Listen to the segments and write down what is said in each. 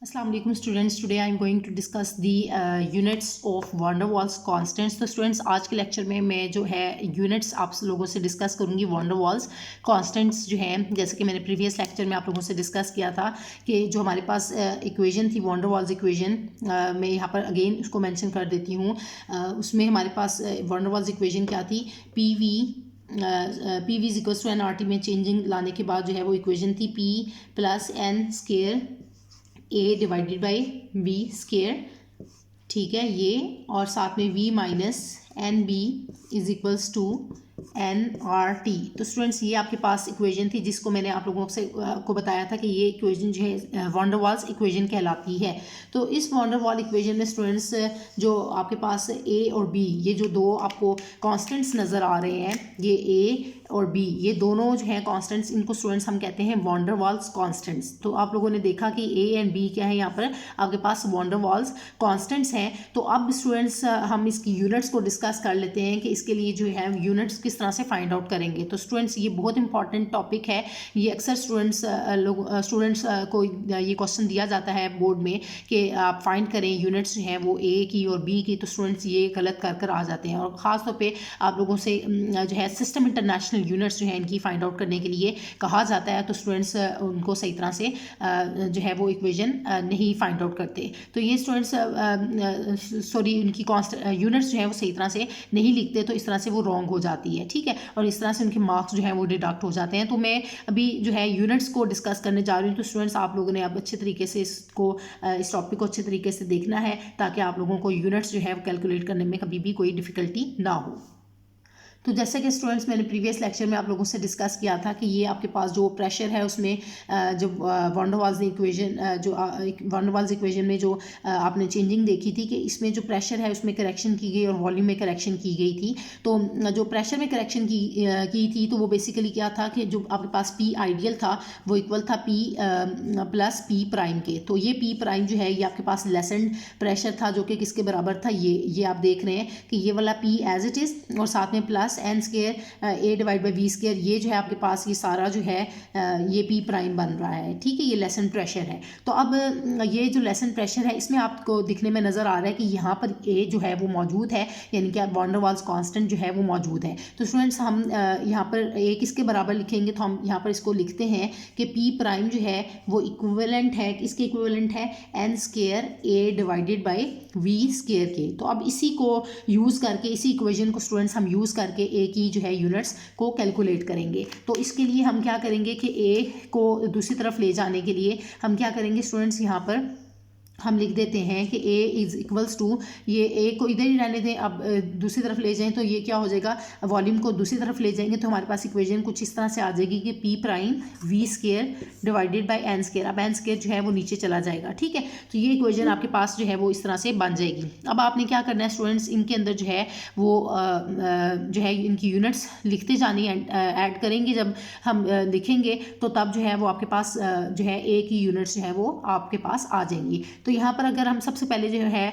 Assalamu alaikum students. Today I am going to discuss the units of van der Waals constants. तो students आज के lecture में मैं जो है यूनिट्स आप लोगों से डिस्कस करूंगी van der Waals constants जो हैं, जैसे कि मैंने प्रीवियस लेक्चर में आप लोगों से डिस्कस किया था कि जो हमारे पास इक्वेशन थी van der Waals इक्वेशन, मैं यहाँ पर अगेन उसको मेंशन कर देती हूँ। उसमें हमारे पास van der Waals इक्वेशन क्या थी, P V is equals to n R T में चेंजिंग लाने के बाद जो है वो इक्वेशन थी P plus n square a divided by b square, ठीक है ये, और साथ में v minus n b is equals to n R T. तो स्टूडेंट्स ये आपके पास इक्वेशन थी जिसको मैंने आप लोगों से को बताया था कि ये इक्वेशन जो है van der Waals इक्वेशन कहलाती है। तो इस van der Waals इक्वेशन में स्टूडेंट्स जो आपके पास ए और बी, ये जो दो आपको कॉन्स्टेंट्स नज़र आ रहे हैं, ये ए और बी, ये दोनों जो हैं कॉन्स्टेंट्स, इनको स्टूडेंट्स हम कहते हैं van der Waals कॉन्स्टेंट्स। तो आप लोगों ने देखा कि ए एंड बी क्या है, यहाँ पर आपके पास van der Waals कॉन्स्टेंट्स हैं। तो अब स्टूडेंट्स हम इसकी यूनिट्स को डिस्कस कर लेते हैं कि इसके लिए जो है यूनिट्स किस तरह से फाइंड आउट करेंगे। तो स्टूडेंट्स ये बहुत इंपॉर्टेंट टॉपिक है, ये अक्सर स्टूडेंट्स को ये क्वेश्चन दिया जाता है बोर्ड में कि आप फाइंड करें यूनिट्स जो हैं वो ए की और बी की। तो स्टूडेंट्स ये गलत कर आ जाते हैं, और ख़ास तौर पे आप लोगों से जो है सिस्टम इंटरनेशनल यूनिट्स जो है इनकी फाइंड आउट करने के लिए कहा जाता है। तो स्टूडेंट्स उनको सही तरह से जो है वो इक्वेशन नहीं फाइंड आउट करते। तो ये स्टूडेंट्स उनकी यूनिट्स जो है वो सही तरह से नहीं लिखते, तो इस तरह से वो रॉन्ग हो जाती है, ठीक है, और इस तरह से उनके मार्क्स जो है वो डिडक्ट हो जाते हैं। तो मैं अभी जो है यूनिट्स को डिस्कस करने जा रही हूँ। तो स्टूडेंट्स आप लोगों ने अब अच्छे तरीके से इस टॉपिक को अच्छे तरीके से देखना है, ताकि आप लोगों को यूनिट्स जो है वो कैलकुलेट करने में कभी भी कोई डिफ़िकल्टी ना हो। तो जैसे कि स्टूडेंट्स मैंने प्रीवियस लेक्चर में आप लोगों से डिस्कस किया था कि ये आपके पास जो प्रेशर है उसमें जो van der Waals equation van der Waals equation में जो आपने चेंजिंग देखी थी कि इसमें जो प्रेशर है उसमें करेक्शन की गई और वॉल्यूम में करेक्शन की गई थी। तो जो प्रेशर में करेक्शन की थी तो वो बेसिकली क्या था कि जो आपके पास पी आइडियल था वो इक्वल था पी प्लस पी प्राइम के। तो ये पी प्राइम जो है ये आपके पास लेसेंड प्रेशर था, जो कि किसके बराबर था, ये आप देख रहे हैं कि ये वाला पी एज इट इज़, और साथ में plus n square a divide by V square, ये जो है आपके पास ये सारा जो है ये पी प्राइम बन रहा है, ठीक है, ये लेसन प्रेशर है। तो अब ये जो लेसन प्रेशर है इसमें आपको दिखने में नज़र आ रहा है कि यहाँ पर ए जो है वो मौजूद है, यानी कि van der Waals कांस्टेंट जो है वो मौजूद है। तो स्टूडेंट्स हम यहाँ पर ए किसके बराबर लिखेंगे, तो हम यहाँ पर इसको लिखते हैं कि पी प्राइम जो है वो इक्विवेलेंट है, इसके इक्विवेलेंट है n square a divided by V square के। तो अब इसी को यूज़ करके, इसी इक्वेशन को स्टूडेंट्स हम यूज़ करके ए की जो है यूनिट्स को कैलकुलेट करेंगे। तो इसके लिए हम क्या करेंगे कि ए को दूसरी तरफ ले जाने के लिए हम क्या करेंगे स्टूडेंट्स, यहाँ पर हम लिख देते हैं कि ए इज़ इक्वल्स टू, ये ए को इधर ही रहने दें, अब दूसरी तरफ ले जाएं तो ये क्या हो जाएगा, वॉल्यूम को दूसरी तरफ ले जाएंगे तो हमारे पास इक्वेशन कुछ इस तरह से आ जाएगी कि P prime we square divided by n square. अब एन स्केयर जो है वो नीचे चला जाएगा, ठीक है। तो ये इक्वेशन आपके पास जो है वो इस तरह से बन जाएगी। अब आपने क्या करना है स्टूडेंट्स, इनके अंदर जो है वो जो है इनकी यूनिट्स लिखते जानी है, ऐड करेंगे जब हम लिखेंगे तो तब जो है वो आपके पास जो है ए की यूनिट्स जो है वो आपके पास आ जाएंगी। तो यहाँ पर अगर हम सबसे पहले जो है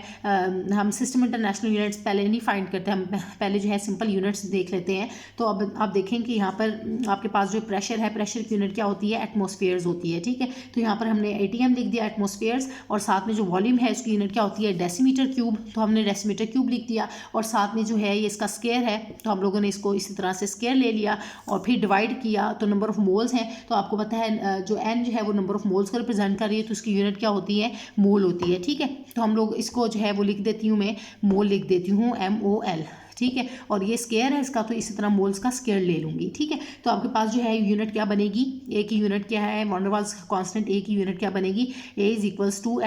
हम सिस्टम इंटरनेशनल यूनिट्स पहले नहीं फाइंड करते, हम पहले जो है सिंपल यूनिट्स देख लेते हैं। तो अब आप देखें कि यहाँ पर आपके पास जो प्रेशर है, प्रेशर की यूनिट क्या होती है, एटमॉस्फेयर्स होती है, ठीक है। तो यहाँ पर हमने एटीएम लिख दिया, एटमॉस्फेयर्स, और साथ में जो वॉल्यूम है उसकी यूनिट क्या होती है, डेसीमीटर क्यूब। तो हमने डेसीमीटर क्यूब लिख दिया, और साथ में जो है ये इसका स्केयर है, तो हम लोगों ने इसको इसी तरह से स्केयर ले लिया और फिर डिवाइड किया। तो नंबर ऑफ मोल्स हैं, तो आपको पता है जो एन जो है वो नंबर ऑफ मोल्स को रिप्रेजेंट कर रही है, तो उसकी यूनिट क्या होती है, मोल होती है, ठीक है। तो हम लोग इसको जो है वो लिख देती हूँ, मैं मोल लिख देती हूँ MOL, ठीक है। और ये स्केयर है इसका, तो इसी तरह मोल्स का स्केयर ले लूँगी, ठीक है। तो आपके पास जो है यूनिट क्या बनेगी, ए की यूनिट क्या है, van der Waals constant a की यूनिट क्या बनेगी, a is equals to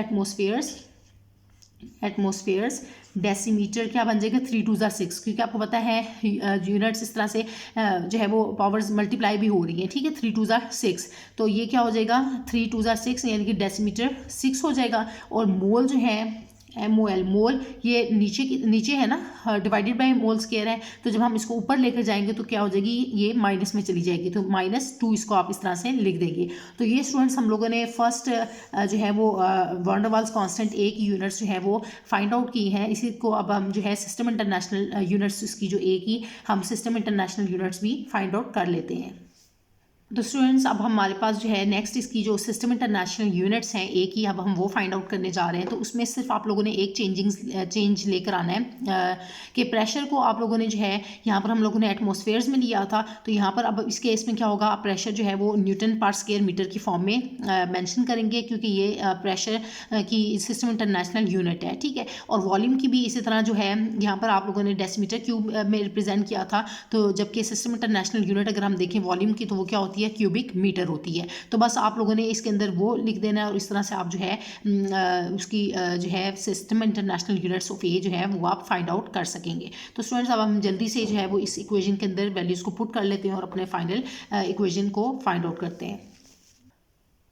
atmospheres decimetre क्या बन जाएगा, 3 2 6, क्योंकि आपको पता है यूनिट्स इस तरह से जो है वो पावर्स मल्टीप्लाई भी हो रही हैं, ठीक है, 3 2 6। तो ये क्या हो जाएगा, 3 2 6, यानी कि डेसीमीटर 6 हो जाएगा। और मोल जो है MOL, मोल ये नीचे है ना, डिवाइडेड बाय मोल स्केयर है, तो जब हम इसको ऊपर लेकर जाएंगे तो क्या हो जाएगी, ये माइनस में चली जाएगी, तो -2 इसको आप इस तरह से लिख देंगे। तो ये स्टूडेंट्स हम लोगों ने फर्स्ट जो है वो van der Waals constant a की यूनिट्स जो है वो फाइंड आउट की हैं। इसी को अब हम जो है सिस्टम इंटरनेशनल यूनिट्स इसकी जो ए की, हम सिस्टम इंटरनेशनल यूनिट्स भी फाइंड आउट कर लेते हैं। तो स्टूडेंट्स अब हमारे पास जो है नेक्स्ट इसकी जो सिस्टम इंटरनेशनल यूनिट्स हैं एक ही, अब हम वो फाइंड आउट करने जा रहे हैं। तो उसमें सिर्फ आप लोगों ने एक चेंज लेकर आना है कि प्रेशर को आप लोगों ने जो है यहाँ पर हम लोगों ने एटमॉस्फेयर्स में लिया था, तो यहाँ पर अब इस केस में क्या होगा, प्रेशर जो है वो न्यूटन पर स्क्वायर मीटर की फॉर्म में मेंशन करेंगे, क्योंकि ये प्रेशर की सिस्टम इंटरनेशनल यूनिट है, ठीक है। और वॉल्यूम की भी इसी तरह जो है यहाँ पर आप लोगों ने डेसीमीटर क्यूब में रिप्रेजेंट किया था, तो जबकि सिस्टम इंटरनेशनल यूनिट अगर हम देखें वॉल्यूम की तो वो क्या होती है, क्यूबिक मीटर होती है। तो बस आप लोगों ने इसके अंदर वो लिख देना है और इस तरह से आप जो है उसकी जो है सिस्टम इंटरनेशनल यूनिट्स ऑफ ए जो है वो आप फाइंड आउट कर सकेंगे। तो स्टूडेंट्स अब हम जल्दी से जो है वो इस इक्वेशन के अंदर वैल्यूज़ को पुट कर लेते हैं और अपने फाइनल इक्वेशन को फाइंड आउट करते हैं।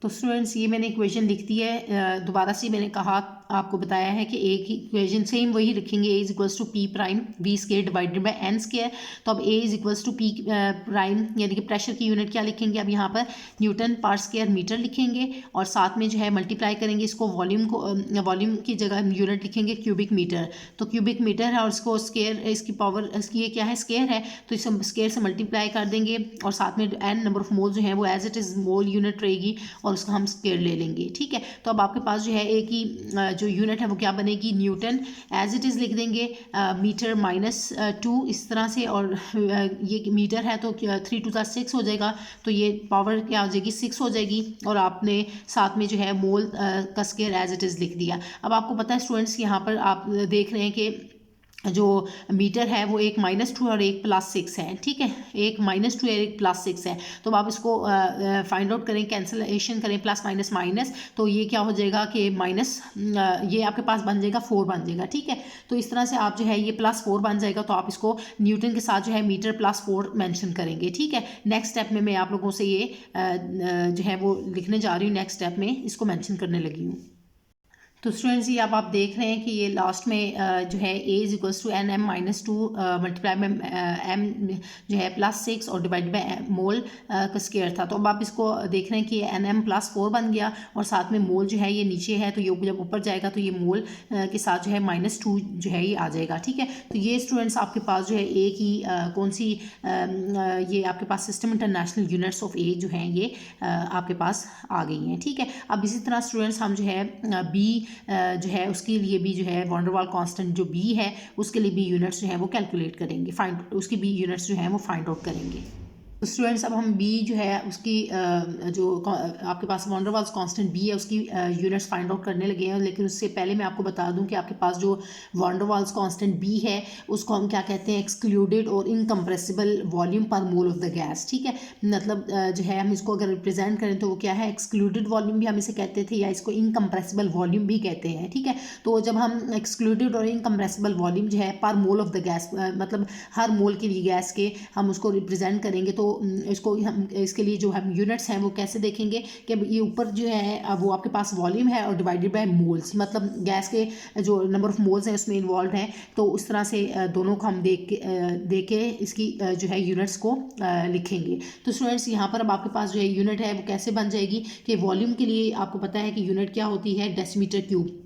तो स्टूडेंट्स ये मैंने इक्वेशन लिख दी है, दोबारा से मैंने कहा आपको बताया है कि एक ही इक्वेशन सेम वही लिखेंगे, a is equals to p prime we square divided by n square. तो अब a is equals to p prime यानी कि प्रेशर की यूनिट क्या लिखेंगे, अब यहाँ पर न्यूटन पर स्क्वायर मीटर लिखेंगे और साथ में जो है मल्टीप्लाई करेंगे इसको वॉल्यूम की जगह यूनिट लिखेंगे क्यूबिक मीटर। तो क्यूबिक मीटर है और इसको स्केयर, इसकी पावर इसकी ये क्या है, स्केयर है, तो इसे स्केयर से मल्टीप्लाई कर देंगे और साथ में एन नंबर ऑफ मोल जो है वो as it is mole unit रहेगी और उसका हम स्केयर ले लेंगे, ठीक है। तो अब आपके पास जो है एक ही जो यूनिट है वो क्या बनेगी, न्यूटन एज इट इज़ लिख देंगे, मीटर -2 इस तरह से, और ये मीटर है तो 3 × 6 हो जाएगा, तो ये पावर क्या हो जाएगी 6 हो जाएगी, और आपने साथ में जो है मोल का स्केयर एज इट इज़ लिख दिया। अब आपको पता है स्टूडेंट्स यहाँ पर आप देख रहे हैं कि जो मीटर है वो एक -2 और एक +6 है, ठीक है, एक -2 और एक +6 है। तो आप इसको फाइंड आउट करें, कैंसलेशन करें, प्लस माइनस माइनस, तो ये क्या हो जाएगा कि माइनस ये आपके पास बन जाएगा 4 बन जाएगा, ठीक है। तो इस तरह से आप जो है ये +4 बन जाएगा, तो आप इसको न्यूटन के साथ जो है मीटर +4 मेंशन करेंगे, ठीक है। नेक्स्ट स्टेप में मैं आप लोगों से ये जो है वो लिखने जा रही हूँ, नेक्स्ट स्टेप में इसको मेंशन करने लगी हूँ। तो स्टूडेंट्स ये अब आप देख रहे हैं कि ये लास्ट में जो है a is equals to n m -2 multiply में एम जो है +6 और डिवाइड बाय मोल का स्केयर था। तो अब आप इसको देख रहे हैं कि एन एम +4 बन गया और साथ में मोल जो है ये नीचे है, तो ये जब ऊपर जाएगा तो ये मोल के साथ जो है -2 जो है ये आ जाएगा, ठीक है। तो ये स्टूडेंट्स आपके पास जो है ए की कौन सी ये आपके पास सिस्टम इंटरनेशनल यूनिट्स ऑफ ए जो हैं ये आपके पास आ गई हैं, ठीक है। अब इसी तरह स्टूडेंट्स हम जो है बी जो है उसके लिए भी जो है वॉन्डरवाल कांस्टेंट जो बी है उसके लिए भी यूनिट्स जो है वो कैलकुलेट करेंगे, उसकी भी यूनिट्स जो है वो फाइंड आउट करेंगे। तो स्टूडेंट्स अब हम बी जो है उसकी जो आपके पास वॉन्डरवाल्स कांस्टेंट बी है उसकी यूनिट्स फाइंड आउट करने लगे हैं, लेकिन उससे पहले मैं आपको बता दूं कि आपके पास जो वॉन्डरवाल्स कांस्टेंट बी है उसको हम क्या कहते हैं, एक्सक्लूडेड और इनकम्प्रेसिबल वॉल्यूम पर मोल ऑफ द गैस, ठीक है। मतलब जो है हम इसको अगर रिप्रेजेंट करें तो वो क्या है, एक्सक्लूडेड वॉल्यूम भी हम इसे कहते थे या इसको इनकम्प्रेसिबल वॉल्यूम भी कहते हैं, ठीक है। तो जब हम एक्सक्लूडेड और इनकम्प्रेसिबल वॉल्यूम जो है पर मोल ऑफ द गैस मतलब हर मोल के लिए गैस के हम उसको रिप्रेजेंट करेंगे, तो इसको हम इसके लिए जो हम यूनिट्स हैं वो कैसे देखेंगे कि ये ऊपर जो है वो आपके पास वॉल्यूम है और डिवाइडेड बाय मोल्स, मतलब गैस के जो नंबर ऑफ मोल्स हैं उसमें इन्वॉल्व हैं, तो उस तरह से दोनों को हम देख के इसकी जो है यूनिट्स को लिखेंगे। तो स्टूडेंट्स यहाँ पर अब आपके पास जो है यूनिट है वो कैसे बन जाएगी कि वॉल्यूम के लिए आपको पता है कि यूनिट क्या होती है, डेसीमीटर क्यूब।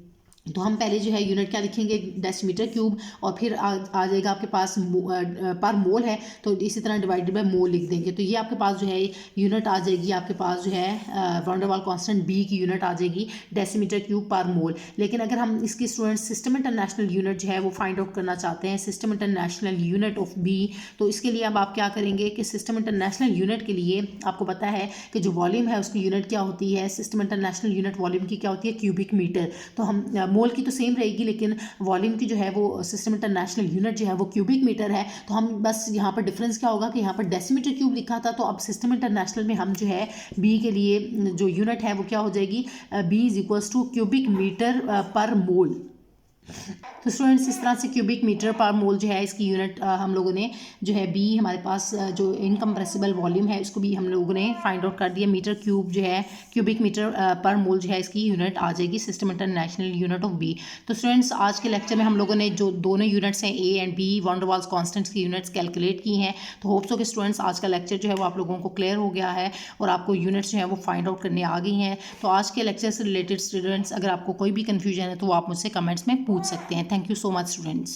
तो हम पहले जो है यूनिट क्या लिखेंगे, डेसीमीटर क्यूब, और फिर आ जाएगा आपके पास पर मोल है तो इसी तरह डिवाइडेड बाय मोल लिख देंगे, तो ये आपके पास जो है यूनिट आ जाएगी, आपके पास जो है वॉन्डरवाल कांस्टेंट बी की यूनिट आ जाएगी डेसीमीटर क्यूब पर मोल। लेकिन अगर हम इसकी स्टूडेंट्स सिस्टम इंटरनेशनल यूनिट जो है वो फाइंड आउट करना चाहते हैं, system international unit of b, तो इसके लिए अब आप क्या करेंगे कि सिस्टम इंटरनेशनल यूनिट के लिए आपको पता है कि जो वॉल्यूम है उसकी यूनिट क्या होती है, सिस्टम इंटरनेशनल यूनिट वॉल्यूम की क्या होती है, क्यूबिक मीटर। तो हम मोल की तो सेम रहेगी लेकिन वॉल्यूम की जो है वो सिस्टम इंटरनेशनल यूनिट जो है वो क्यूबिक मीटर है, तो हम बस यहाँ पर डिफरेंस क्या होगा कि यहाँ पर डेसीमीटर क्यूब लिखा था, तो अब सिस्टम इंटरनेशनल में हम जो है बी के लिए जो यूनिट है वो क्या हो जाएगी, b is equals to cubic metre per mole. तो स्टूडेंट्स इस तरह से क्यूबिक मीटर पर मोल जो है इसकी यूनिट हम लोगों ने जो है बी हमारे पास जो इनकम्प्रेसिबल वॉल्यूम है इसको भी हम लोगों ने फाइंड आउट कर दिया, मीटर क्यूब जो है क्यूबिक मीटर पर मोल जो है इसकी यूनिट आ जाएगी system international unit of b. तो स्टूडेंट्स आज के लेक्चर में हम लोगों ने जो दोनों यूनिट्स हैं ए एंड बी वॉन्डरवाल्स कांस्टेंट्स की यूनिट्स कैलकुलेट की हैं। तो होप्स हो कि स्टूडेंट्स आज का लेक्चर जो है वो आप लोगों को क्लियर हो गया है और आपको यूनिट्स जो है वो फाइंड आउट करने आ गई हैं। तो आज के लेक्चर से रिलेटेड स्टूडेंट्स अगर आपको कोई भी कन्फ्यूजन है तो वो आप मुझसे कमेंट्स में पूछ सकते हैं। Thank you so much, students.